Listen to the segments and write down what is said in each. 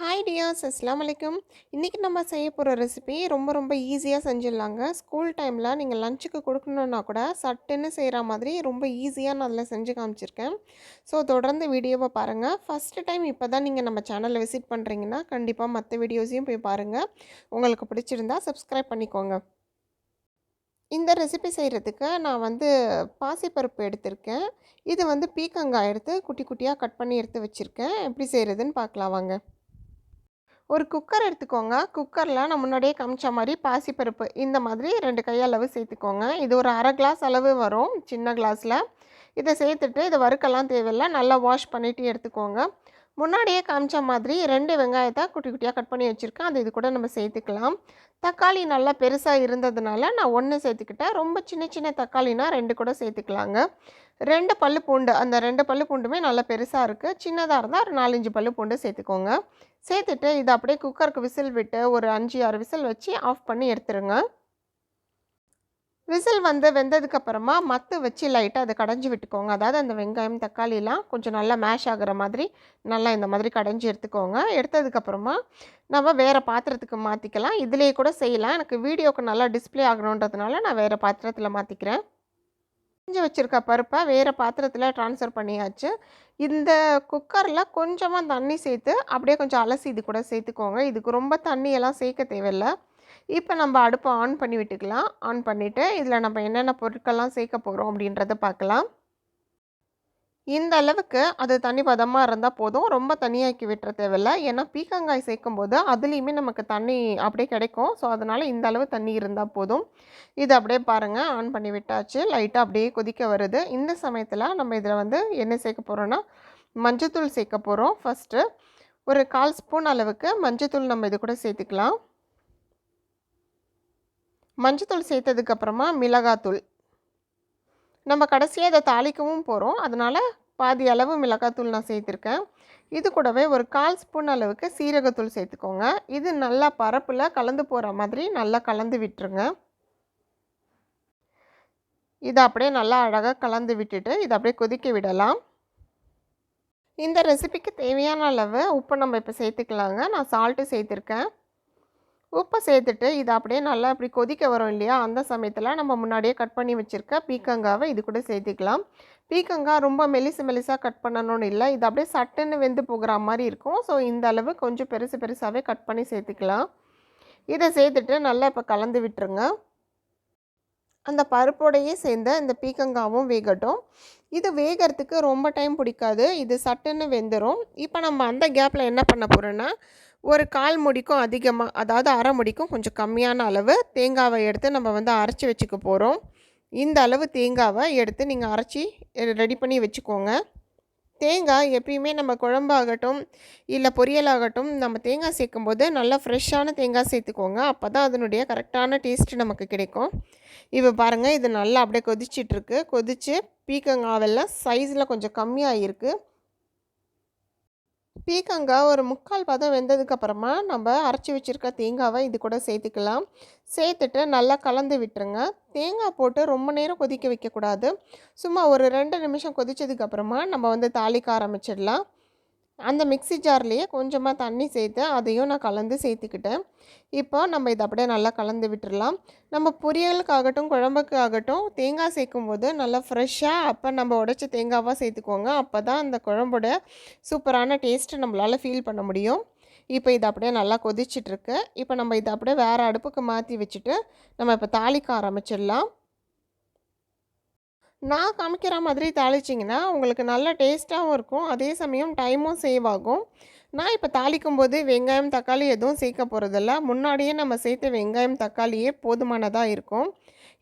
Hi tears, அஸ்ஸலாமு அலைக்கும். இன்றைக்கி நம்ம செய்ய போகிற ரெசிபி ரொம்ப ஈஸியாக செஞ்சிடலாங்க. ஸ்கூல் டைமில் நீங்கள் லஞ்சுக்கு கொடுக்கணுன்னா கூட சட்டுன்னு செய்கிற மாதிரி ரொம்ப ஈஸியாக நான் அதில் செஞ்சு காமிச்சிருக்கேன். ஸோ தொடர்ந்து வீடியோவை பாருங்கள். ஃபஸ்ட்டு டைம் இப்போ தான் நீங்கள் நம்ம சேனலை விசிட் பண்ணுறீங்கன்னா கண்டிப்பாக மற்ற வீடியோஸையும் போய் பாருங்கள். உங்களுக்கு பிடிச்சிருந்தா சப்ஸ்கிரைப் பண்ணிக்கோங்க. இந்த ரெசிபி செய்கிறதுக்கு நான் பாசிப்பருப்பு எடுத்திருக்கேன். இது பீர்க்கங்காய் எடுத்து குட்டி குட்டியாக கட் பண்ணி எடுத்து வச்சுருக்கேன். எப்படி செய்கிறதுன்னு பார்க்கலாம் வாங்க. ஒரு குக்கர் எடுத்துக்கோங்க. குக்கரில் நான் முன்னாடியே காமிச்ச மாதிரி பாசிப்பருப்பு இந்த மாதிரி 2 கையளவு சேர்த்துக்கோங்க. இது ஒரு அரை கிளாஸ் அளவு வரும் சின்ன கிளாஸில். இதை சேர்த்துட்டு இதை வறுக்கலாம் தேவையில்லை, நல்லா வாஷ் பண்ணிவிட்டு எடுத்துக்கோங்க. முன்னாடியே காமிச்ச மாதிரி 2 வெங்காயத்தை குட்டி குட்டியாக கட் பண்ணி வச்சுருக்கேன். அது இது கூட நம்ம சேர்த்துக்கலாம். தக்காளி நல்லா பெருசாக இருந்ததுனால நான் 1 சேர்த்துக்கிட்டேன். ரொம்ப சின்ன தக்காளினா 2 கூட சேர்த்துக்கலாங்க. 2 பல்லு பூண்டு, அந்த 2 பல்லு பூண்டுமே நல்லா பெருசாக இருக்குது. சின்னதாக இருந்தால் ஒரு 4, 5 பல்லு பூண்டு சேர்த்துக்கோங்க. சேர்த்துட்டு இதை அப்படியே குக்கருக்கு விசில் விட்டு ஒரு 5, 6 விசில் வச்சு ஆஃப் பண்ணி எடுத்துருங்க. விசில் வெந்ததுக்கப்புறமா மத்து வச்சு லைட்டாக அதை கடைஞ்சி விட்டுக்கோங்க. அதாவது அந்த வெங்காயம் தக்காளிலாம் கொஞ்சம் நல்லா மேஷ் ஆகிற மாதிரி நல்லா இந்த மாதிரி கடைஞ்சி எடுத்துக்கோங்க. எடுத்ததுக்கப்புறமா நம்ம வேறு பாத்திரத்துக்கு மாற்றிக்கலாம். இதிலே கூட செய்யலாம். எனக்கு வீடியோவுக்கு நல்லா டிஸ்பிளே ஆகணுன்றதுனால நான் வேறு பாத்திரத்தில் மாற்றிக்கிறேன். செஞ்சு வச்சுருக்க பருப்பை வேறு பாத்திரத்தில் ட்ரான்ஸ்ஃபர் பண்ணியாச்சு. இந்த குக்கரில் கொஞ்சமாக தண்ணி சேர்த்து அப்படியே கொஞ்சம் அலசி இது கூட சேர்த்துக்கோங்க. இதுக்கு ரொம்ப தண்ணியெல்லாம் சேர்க்க தேவையில்லை. இப்போ நம்ம அடுப்பை ஆன் பண்ணி விட்டுக்கலாம். ஆன் பண்ணிவிட்டு இதில் நம்ம என்னென்ன பொருட்கள்லாம் சேர்க்க போகிறோம் அப்படின்றத பார்க்கலாம். இந்த அளவுக்கு அது தண்ணி பதமாக இருந்தால் போதும். ரொம்ப தண்ணியாக்கி விட்டுற தேவையில்லை. ஏன்னா பீர்க்கங்காய் சேர்க்கும்போது அதுலேயுமே நமக்கு தண்ணி அப்படியே கிடைக்கும். ஸோ அதனால் இந்த அளவு தண்ணி இருந்தால் போதும். இது அப்படியே பாருங்கள், ஆன் பண்ணி விட்டாச்சு. லைட்டாக அப்படியே கொதிக்க வருது. இந்த சமயத்தில் நம்ம இதில் என்ன சேர்க்க போகிறோன்னா மஞ்சத்தூள் சேர்க்க போகிறோம். ஃபஸ்ட்டு ஒரு 1/4 ஸ்பூன் அளவுக்கு மஞ்சத்தூள் நம்ம இது கூட சேர்த்துக்கலாம். மஞ்சத்தூள் சேர்த்ததுக்கப்புறமா மிளகாத்தூள். நம்ம கடைசியாக இதை தாளிக்கவும் போகிறோம். அதனால் பாதி அளவு மிளகாத்தூள் நான் சேர்த்துருக்கேன். இது கூடவே ஒரு 1/4 ஸ்பூன் அளவுக்கு சீரகத்தூள் சேர்த்துக்கோங்க. இது நல்லா பருப்பில் கலந்து போகிற மாதிரி நல்லா கலந்து விட்டுருங்க. இதை அப்படியே நல்லா அழகாக கலந்து விட்டுட்டு இதை அப்படியே கொதிக்க விடலாம். இந்த ரெசிபிக்கு தேவையான அளவு உப்பு நம்ம இப்போ சேர்த்துக்கலாங்க. நான் சால்ட்டு சேர்த்துருக்கேன். உப்பை சேர்த்துட்டு இதை அப்படியே நல்லா அப்படி கொதிக்க வரும் இல்லையா, அந்த சமயத்தில் நம்ம முன்னாடியே கட் பண்ணி வச்சுருக்க பீர்க்கங்காவை இது கூட சேர்த்துக்கலாம். பீர்க்கங்காய் ரொம்ப மெலிசாக கட் பண்ணணும்னு இல்லை, இது அப்படியே சட்டுன்னு வெந்து போகிற மாதிரி இருக்கும். ஸோ இந்த அளவு கொஞ்சம் பெருசாகவே கட் பண்ணி சேர்த்துக்கலாம். இதை சேர்த்துட்டு நல்லா இப்போ கலந்து விட்டுருங்க. அந்த பருப்போடையே சேர்ந்து இந்த பீர்க்கங்காவும் வேகட்டும். இது வேகிறதுக்கு ரொம்ப டைம் பிடிக்காது, இது சட்டுன்னு வெந்துடும். இப்போ நம்ம அந்த கேப்பில் என்ன பண்ண போகிறோன்னா ஒரு 1/4 முடிக்கும் அதிகமாக, அதாவது அரை முடிக்கும் கொஞ்சம் கம்மியான அளவு தேங்காவை எடுத்து நம்ம அரைச்சி வச்சுக்க போகிறோம். இந்த அளவு தேங்காவை எடுத்து நீங்கள் அரைச்சி ரெடி பண்ணி வச்சுக்கோங்க. தேங்காய் எப்பயுமே நம்ம குழம்பாகட்டும் இல்லை பொரியலாகட்டும் நம்ம தேங்காய் சேர்க்கும்போது நல்லா ஃப்ரெஷ்ஷான தேங்காய் சேர்த்துக்கோங்க. அப்போ தான் அதனுடைய கரெக்டான டேஸ்ட்டு நமக்கு கிடைக்கும். இப்போ பாருங்கள், இது நல்லா அப்படியே கொதிச்சிட்ருக்கு. கொதித்து பீர்க்கங்காவெல்லாம் சைஸில் கொஞ்சம் கம்மியாக இருக்குது. பீர்க்கங்காய் ஒரு 3/4 பதம் வெந்ததுக்கப்புறமா நம்ம அரைச்சி வச்சுருக்க தேங்காவை இது கூட சேர்த்துக்கலாம். சேர்த்துட்டு நல்லா கலந்து விட்டுருங்க. தேங்காய் போட்டு ரொம்ப நேரம் கொதிக்க வைக்கக்கூடாது. சும்மா ஒரு 2 நிமிஷம் கொதித்ததுக்கப்புறமா நம்ம தாளிக்க ஆரம்பிச்சிடலாம். அந்த மிக்ஸி ஜார்லேயே கொஞ்சமாக தண்ணி சேர்த்து அதையும் நான் கலந்து சேர்த்துக்கிட்டேன். இப்போ நம்ம இதை அப்படியே நல்லா கலந்து விட்டுடலாம். நம்ம பொரியலுக்காகட்டும் குழம்புக்கு ஆகட்டும் தேங்காய் சேர்க்கும்போது நல்லா ஃப்ரெஷ்ஷாக அப்போ நம்ம உடைச்ச தேங்காவாக சேர்த்துக்கோங்க. அப்போ தான் அந்த குழம்போட சூப்பரான டேஸ்ட்டு நம்மளால் ஃபீல் பண்ண முடியும். இப்போ இது அப்படியே நல்லா கொதிச்சிட்ருக்கு. இப்போ நம்ம இதை அப்படியே வேறு அடுப்புக்கு மாற்றி வச்சுட்டு நம்ம இப்போ தாளிக்க ஆரம்பிச்சிடலாம். நான் காமிக்கிற மாதிரி தாளிச்சிங்கன்னா உங்களுக்கு நல்ல டேஸ்ட்டாகவும் இருக்கும், அதே சமயம் டைமும் சேவ் ஆகும். நான் இப்போ தாளிக்கும்போது வெங்காயம் தக்காளி எதுவும் சேர்க்க போகிறதில்ல. முன்னாடியே நம்ம சேர்த்த வெங்காயம் தக்காளியே போதுமானதாக இருக்கும்.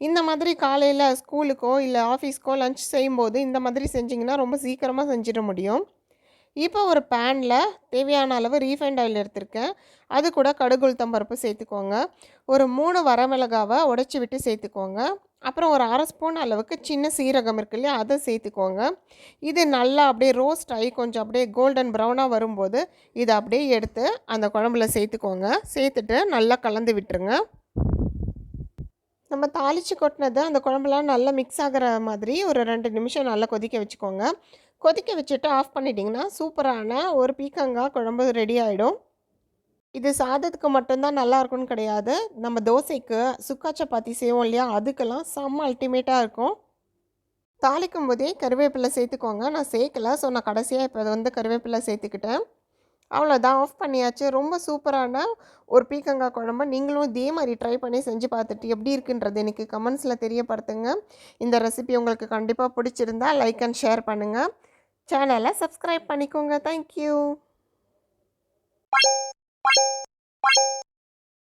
இந்த மாதிரி காலையில் ஸ்கூலுக்கோ இல்லை ஆஃபீஸ்க்கோ லஞ்ச் செய்யும்போது இந்த மாதிரி செஞ்சிங்கன்னா ரொம்ப சீக்கிரமாக செஞ்சிட முடியும். இப்போ ஒரு பேனில் தேவையான அளவு ரீஃபைண்ட் ஆயில் எடுத்திருக்கேன். அது கூட கடுகு உளுத்தம் பருப்பு சேர்த்துக்கோங்க. ஒரு 3 வரமிளகாவை உடைச்சி விட்டு சேர்த்துக்கோங்க. அப்புறம் ஒரு அரை ஸ்பூன் அளவுக்கு சின்ன சீரகம் இருக்கு இல்லையா, அதை சேர்த்துக்கோங்க. இது நல்லா அப்படியே ரோஸ்ட் ஆகி கொஞ்சம் அப்படியே கோல்டன் ப்ரௌனாக வரும்போது இதை அப்படியே எடுத்து அந்த குழம்புல சேர்த்துக்கோங்க. சேர்த்துட்டு நல்லா கலந்து விட்டுருங்க. நம்ம தாளித்து கொட்டினது அந்த குழம்புலாம் நல்லா மிக்ஸ் ஆகிற மாதிரி ஒரு 2 நிமிஷம் நல்லா கொதிக்க வச்சுக்கோங்க. கொதிக்க வச்சுட்டு ஆஃப் பண்ணிட்டிங்கன்னா சூப்பரான ஒரு பீர்க்கங்காய் குழம்பு ரெடி ஆகிடும். இது சாதத்துக்கு மட்டும்தான் நல்லா இருக்கும்னு கிடையாது. நம்ம தோசைக்கு, சுக்கா சப்பாத்தி செய்வோம் இல்லையா? அதுக்கெல்லாம் செம்ம அல்டிமேட்டா இருக்கும். தாளிக்கும் போதே கருவேப்பிலை சேர்த்துக்கோங்க. நான் சேர்க்கல. ஸோ நான் கடைசியா இப்போ வந்து கருவேப்பிலை சேர்த்துக்கிட்டேன். அவ்வளோதான் ஆஃப் பண்ணியாச்சு. ரொம்ப சூப்பரான ஒரு பீர்க்கங்காய் குழம்பு. நீங்களும் இதே மாரி ட்ரை பண்ணி செஞ்சு பார்த்துட்டு எப்படி இருக்குன்றது எனக்கு கமெண்ட்ஸில் தெரியப்படுத்துங்க. இந்த ரெசிபி உங்களுக்கு கண்டிப்பாக பிடிச்சிருந்தா லைக் அண்ட் ஷேர் பண்ணுங்கள். சேனலை சப்ஸ்கிரைப் பண்ணிக்கோங்க. Thank you.